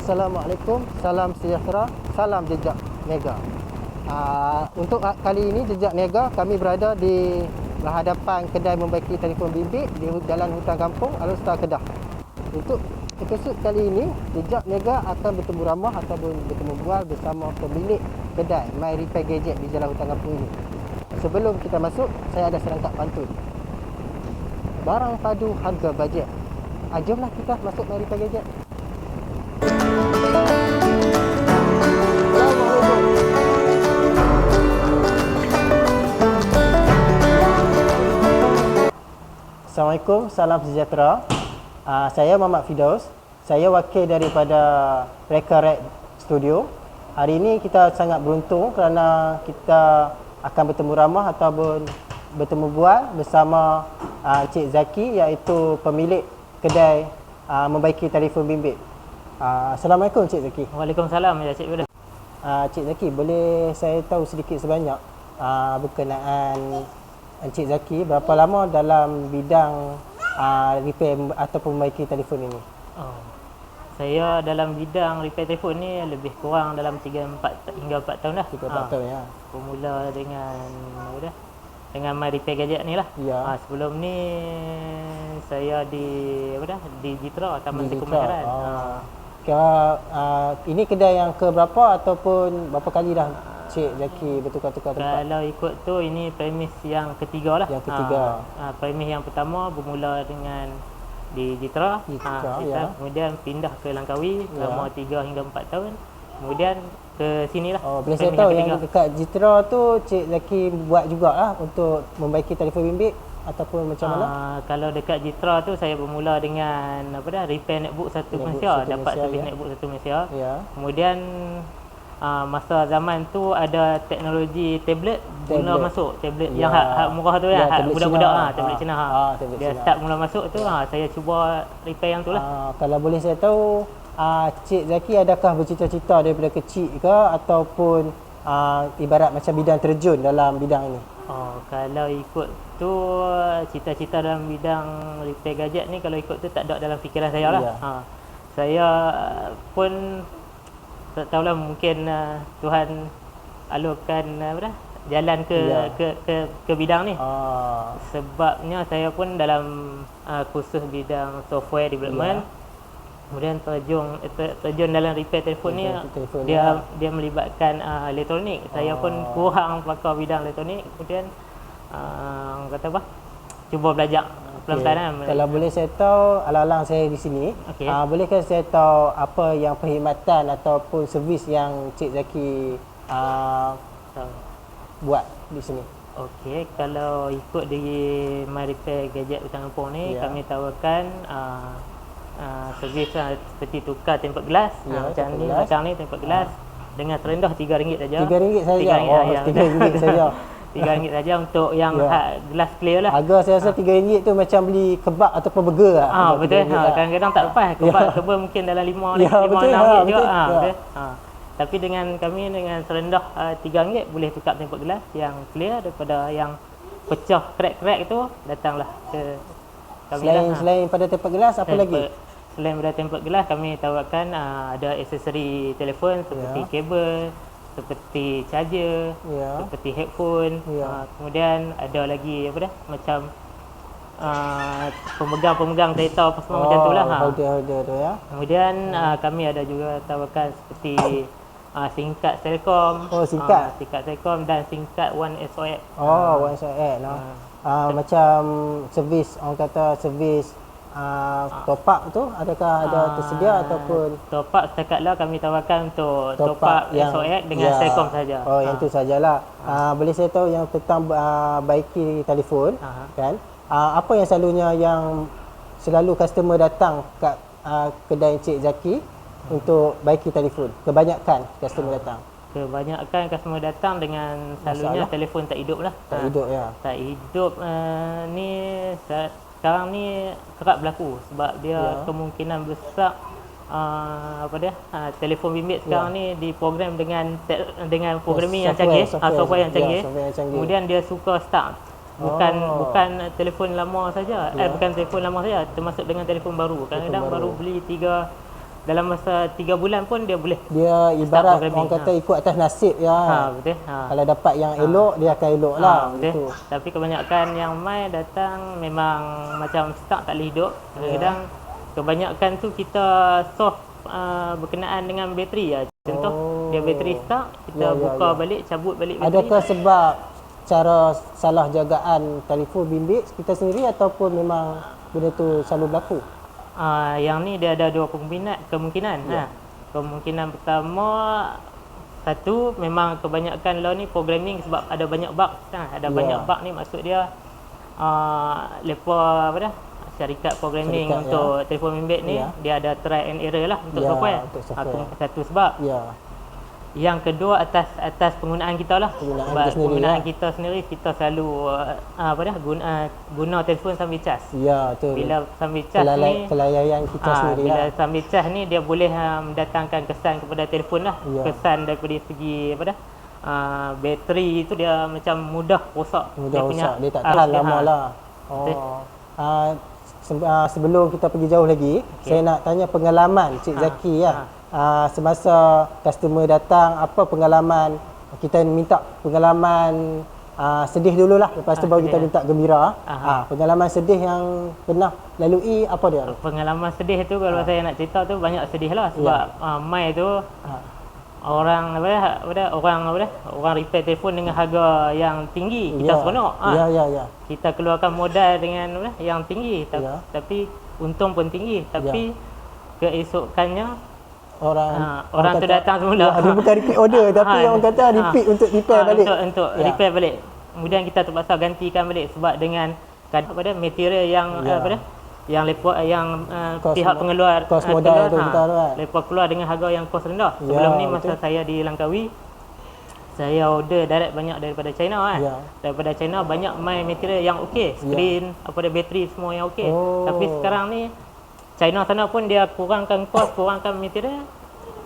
Assalamualaikum, salam sejahtera, salam Jejak Niaga. Untuk kali ini Jejak Niaga, kami berada di hadapan kedai membaiki telefon bimbit di Jalan Hutan Kampung, Alor Star, Kedah. Untuk episod kali ini, Jejak Niaga akan bertemu ramah ataupun bertemu bual bersama pemilik kedai My Repair Gadget di Jalan Hutan Kampung ini. Sebelum kita masuk, saya ada serangkap pantun. Barang padu harga bajet. Jomlah kita masuk My Repair Gadget. Assalamualaikum, salam sejahtera. Saya Muhammad Fidaus. Saya wakil daripada Reka Rec Studio. Hari ini kita sangat beruntung kerana kita akan bertemu ramah ataupun bertemu bual bersama Encik Zaki, iaitu pemilik kedai membaiki telefon bimbit. Assalamualaikum Encik Zaki. Waalaikumsalam ya Cik Bila. Encik Zaki, boleh saya tahu sedikit sebanyak berkenaan Encik Zaki berapa lama dalam bidang repair ataupun membaiki telefon ini? Saya dalam bidang repair telefon ni lebih kurang dalam 3-4 hingga 4 tahun dah. 3-4 tahun ya. Bermula dengan My Repair Gadget ni lah. Ya. Sebelum ni saya di Jitra, Taman Tekun Maharan. Ini kedai yang ke berapa ataupun berapa kali dah Cik Zaki bertukar-tukar tempat? Kalau ikut tu, ini premis yang ketiga lah. Yang ketiga. Premis yang pertama bermula dengan di Jitra, ya. Kemudian pindah ke Langkawi selama 3 hingga 4 tahun. Kemudian ke sini lah. Boleh saya tahu yang dekat Jitra tu Cik Zaki buat jugalah untuk membaiki telefon bimbit ataupun macam mana? Kalau dekat Jitra tu saya bermula dengan repair netbook satu Malaysia, dapat servis netbook satu Malaysia. Ya. Kemudian masa zaman tu ada teknologi tablet mula masuk, tablet yang murah tu budak-budak tablet Cina. Dia start mula masuk tu, saya cuba repair yang tu lah. Kalau boleh saya tahu, Cik Zaki adakah bercita-cita daripada kecil ke ataupun ibarat macam bidang terjun dalam bidang ini? Kalau ikut tu, cita-cita dalam bidang repair gadget ni kalau ikut tu tak ada dalam fikiran saya lah. Saya pun tak tahulah, mungkin Tuhan alurkan jalan ke bidang ni. Sebabnya saya pun dalam kursus bidang software development. Kemudian terjun dalam repair telefon ni, dia melibatkan elektronik. Saya pun kurang pakar bidang elektronik. Kemudian cuba belajar pelan-pelan. Kalau boleh saya tahu, alang-alang saya di sini, bolehkah saya tahu apa yang perkhidmatan ataupun servis yang Cik Zaki buat di sini? Okey, kalau ikut di My Repair Gadget Hutan Kampung ni, kami tawarkan servis seperti tukar tempered glass, macam ni tempered glass dengan terendah RM3 saja. RM3 saja. RM3 saja. RM3 saja untuk yang glass clear lah. Harga saya rasa RM3 tu macam beli kebab ataupun burger lah. Betul. Kadang-kadang tak lepas. Kebab mungkin dalam 5-6 juga. Tapi dengan kami, dengan serendah RM3 boleh tukar tempered glass yang clear. Daripada yang pecah crack-crack tu, datanglah ke kami. Selain pada tempered glass, apa lagi? Selain pada tempered glass, kami tawarkan ada aksesori telefon seperti kabel, seperti charger, seperti headphone. Kemudian ada lagi macam pemegang kereta apa semua macam tu lah. Kemudian kami ada juga tawarkan seperti SIM card Telkom, SIM card Telkom dan SIM card One SOX. One SOX. Macam servis, orang kata servis top up tu, adakah ada tersedia ataupun top up setakatlah kami tawarkan untuk top up SOX dengan Telkom saja. Yang tu sajalah. Boleh saya tahu yang tentang baiki telefon kan? Apa yang selalu customer datang kat kedai Encik Zaki untuk baiki telefon? Kebanyakan customer datang. Kebanyakan customer datang dengan selalunya telefon tak hidup lah. Tak hidup Tak hidup ni sekarang ni kerap berlaku sebab dia kemungkinan besar telefon bimbit sekarang ni diprogram dengan programming yang canggih, software yang canggih. Kemudian dia suka start. Bukan telefon lama saja, bukan telefon lama saja, termasuk dengan telefon baru. Kadang-kadang baru beli 3 dalam masa 3 bulan pun dia boleh. Dia ibarat programming, orang kata ikut atas nasib ya. Betul. Kalau dapat yang elok dia akan elok lah. Betul. Gitu. Tapi kebanyakan yang mai datang memang macam start tak boleh hidup. Kadang-kadang kebanyakan tu kita solve berkenaan dengan bateri ya. Contoh dia bateri start, kita buka balik, cabut balik bateri. Adakah sebab cara salah jagaan telefon bimbit kita sendiri ataupun memang benda tu selalu berlaku? Yang ni dia ada 2 kemungkinan. Kemungkinan pertama, satu memang kebanyakan law ni programming sebab ada banyak bug. Ada banyak bug ni maksud dia lepa apa dah? Syarikat programming untuk telefon bimbit ni dia ada try and error lah untuk software. Satu sebab. Yang kedua atas penggunaan kita lah. Penggunaan kita sendiri kita selalu guna telefon sambil cas. Ya, betul. Bila sambil cas ni kelalaian kita sendiri bila sambil cas ni dia boleh mendatangkan kesan kepada telefon lah. Kesan daripada segi bateri tu dia macam mudah rosak. Dia tak tahan lama lah. Sebelum kita pergi jauh lagi, saya nak tanya pengalaman Cik Zaki semasa customer datang, apa pengalaman, kita minta pengalaman sedih dululah, lepas tu baru kita minta gembira. Pengalaman sedih yang pernah lalui apa dia? Pengalaman sedih tu kalau saya nak cerita tu banyak sedih lah sebab mai tu orang repair telefon dengan harga yang tinggi, kita seronok. Kita keluarkan modal dengan yang tinggi, tapi untung pun tinggi, tapi keesokannya orang tu datang semula. Dia bukan repeat order tapi orang kata repeat untuk repair balik. Untuk repair balik. Kemudian kita terpaksa gantikan balik sebab dengan material yang pihak pengeluar kos modal tu kita lepas keluar dengan harga yang kos rendah. Sebelum ni masa saya di Langkawi, saya order direct banyak daripada China Daripada China banyak main material yang okey, skrin, bateri semua yang okey. Tapi sekarang ni China sana pun dia kurangkan kos, kurangkan material,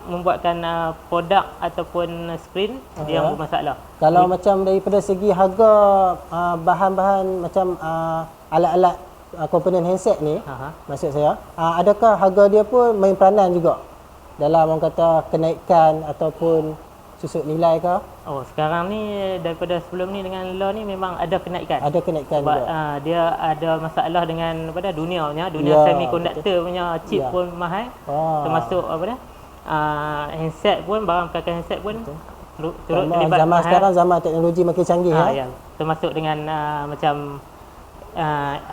membuatkan produk ataupun skrin yang bermasalah. Kalau macam daripada segi harga bahan-bahan macam alat-alat komponen handset ni, maksud saya, adakah harga dia pun main peranan juga dalam orang kata kenaikan ataupun susut nilai ke? Sekarang ni daripada sebelum ni dengan law ni memang ada kenaikan. Ada kenaikan sebab juga. Dia ada masalah dengan dunia semiconductor punya chip pun mahal. Termasuk handset pun, barang perkakas handset pun turut terlibat zaman mahal. Sekarang zaman teknologi makin canggih termasuk dengan macam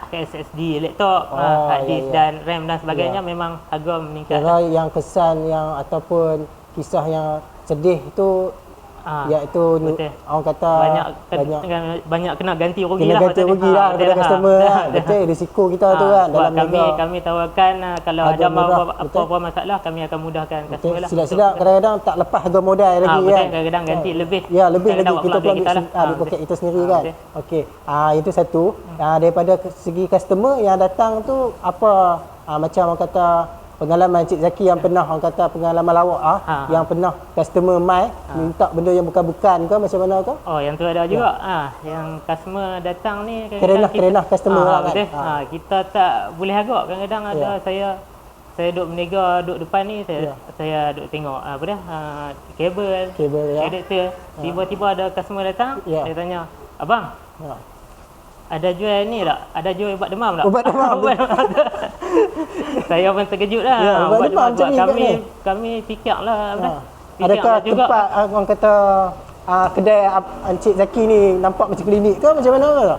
SSD laptop, hard disk dan RAM dan sebagainya memang harga meningkat. Yang kesan yang ataupun kisah yang sedih tu iaitu orang kata banyak kena ganti rugi kepada customer betul risiko kita tu dalam kami tawarkan kalau ada apa-apa masalah kami akan mudahkan customer lah. Silap-silap kadang-kadang tak lepas harga modal lagi kadang-kadang ganti lebih lebih lagi kita pun ambil poket kita sendiri kan. Okey, itu satu. Daripada segi customer yang datang tu apa macam orang kata pengalaman Cik Zaki yang pernah orang kata pengalaman lawak yang pernah customer mai minta benda yang bukan-bukan ke macam mana ke? Yang tu ada juga. Yang customer datang ni kerenah customer kan. Kita tak boleh agak. Kadang-kadang ada saya duduk berniaga duduk depan ni saya duduk tengok kabel adapter. Tiba-tiba ada customer datang, dia tanya, "Abang, ada jual ni tak? Ada jual ubat demam tak?" Ubat demam. Saya pun terkejut lah. Ubat demam macam ni kami fikir lah. Adakah tempat orang kata kedai Encik Zaki ni nampak macam klinik ke macam mana ke?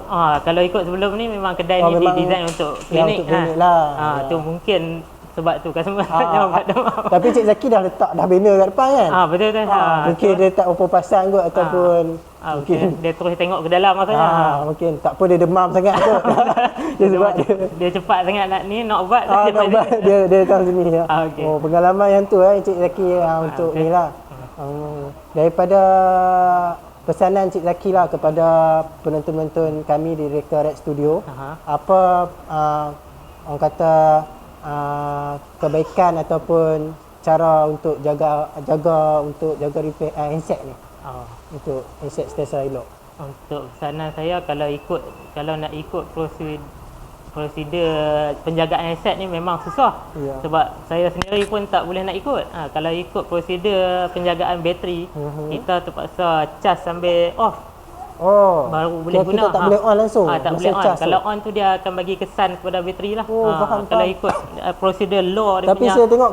Kalau ikut sebelum ni memang kedai ni didesign untuk klinik. Untuk klinik lah. Tu mungkin sebab tu customer tanya ubat demam. Tapi Cik Zaki dah letak banner kat depan kan? Betul. Mungkin dia tak berapa pasang kot ataupun mungkin dia terus tengok ke dalam maksudnya. Mungkin tak apa dia demam sangat tu. dia cepat sangat nak ubat. Dia datang sini ya. Pengalaman yang tu Cik Zaki untuk ni lah. Daripada pesanan Cik Zaki lah kepada penonton-penonton kami di Reka Red Studio, apa orang kata kebaikan ataupun cara untuk jaga repair handset ni? Untuk handset sentiasa elok. Untuk pesanan saya kalau nak ikut prosedur prosedur penjagaan handset ni memang susah. Ya. Sebab saya sendiri pun tak boleh nak ikut. Kalau ikut prosedur penjagaan bateri, kita terpaksa cas sambil off Oh. baru boleh Kita guna. tak boleh on langsung. Tak masa boleh on. cas tu. Kalau on tu dia akan bagi kesan kepada bateri lah. Oh, faham, Kalau faham. ikut prosedur law dia Tapi punya. saya tengok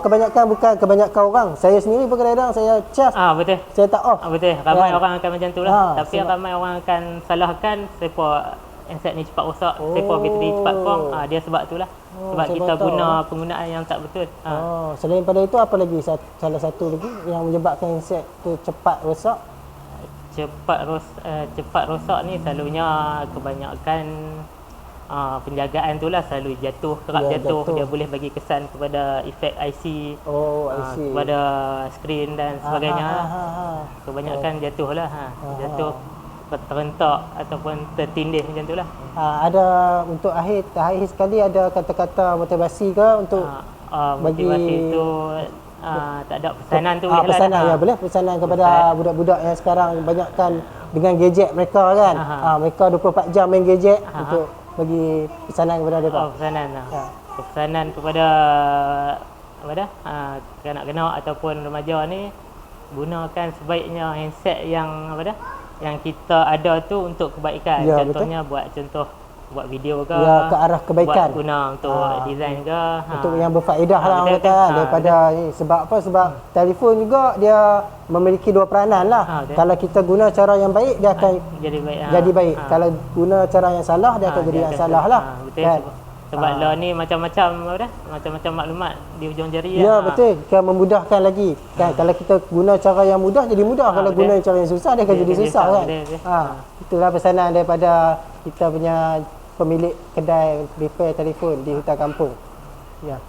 kebanyakan orang. Saya sendiri pun kadang-kadang saya cas, Betul. saya tak off. Betul. Ramai Kan? orang akan macam tu lah. Tapi sebab- ramai orang akan salahkan sepa handset ni cepat rosak, sepa bateri cepat kong. Dia sebab tu lah. Sebab saya kita baru tahu, guna penggunaan yang tak betul. Oh, selain pada itu apa lagi salah satu lagi yang menyebabkan handset tu cepat rosak? Cepat rosak ni selalunya kebanyakan penjagaan tu lah, selalu kerap Ya, jatuh. jatuh. Dia boleh bagi kesan kepada efek IC, Oh, I see. kepada skrin dan sebagainya. Kebanyakan jatuh lah. Jatuh terhentak ataupun tertindih macam tu lah. Ada untuk akhir sekali ada kata-kata motivasi ke untuk Motivasi bagi- tu tak ada pesanan tu boleh pesanan lah. ya boleh pesanan kepada budak-budak yang sekarang banyakkan dengan gadget mereka kan. Mereka 24 jam main gadget untuk bagi pesanan kepada mereka. Pesanan lah. Ya. Pesanan kepada kanak-kanak ataupun remaja ni, gunakan sebaiknya handset yang yang kita ada tu untuk kebaikan. Ya, Contohnya buat video ke, Ya, ke arah kebaikan. buat guna untuk design ke, Untuk yang berfaedah lah orang betul, kata betul. daripada ni. Sebab apa? Sebab telefon juga dia memiliki dua peranan lah. Betul. Kalau kita guna cara yang baik dia akan jadi baik. jadi baik. Kalau guna cara yang salah dia akan jadi dia yang akan- salah lah. Betul. Kan? Sebab lah ni macam-macam macam-macam maklumat di hujung jari. Ya betul, kan memudahkan lagi. Kan kalau kita guna cara yang mudah jadi mudah, kalau betul. guna cara yang susah dia akan Dia jadi jadi susah susah, kan. betul. Itulah pesanan daripada kita punya pemilik kedai repair telefon di hutan kampung. Ya.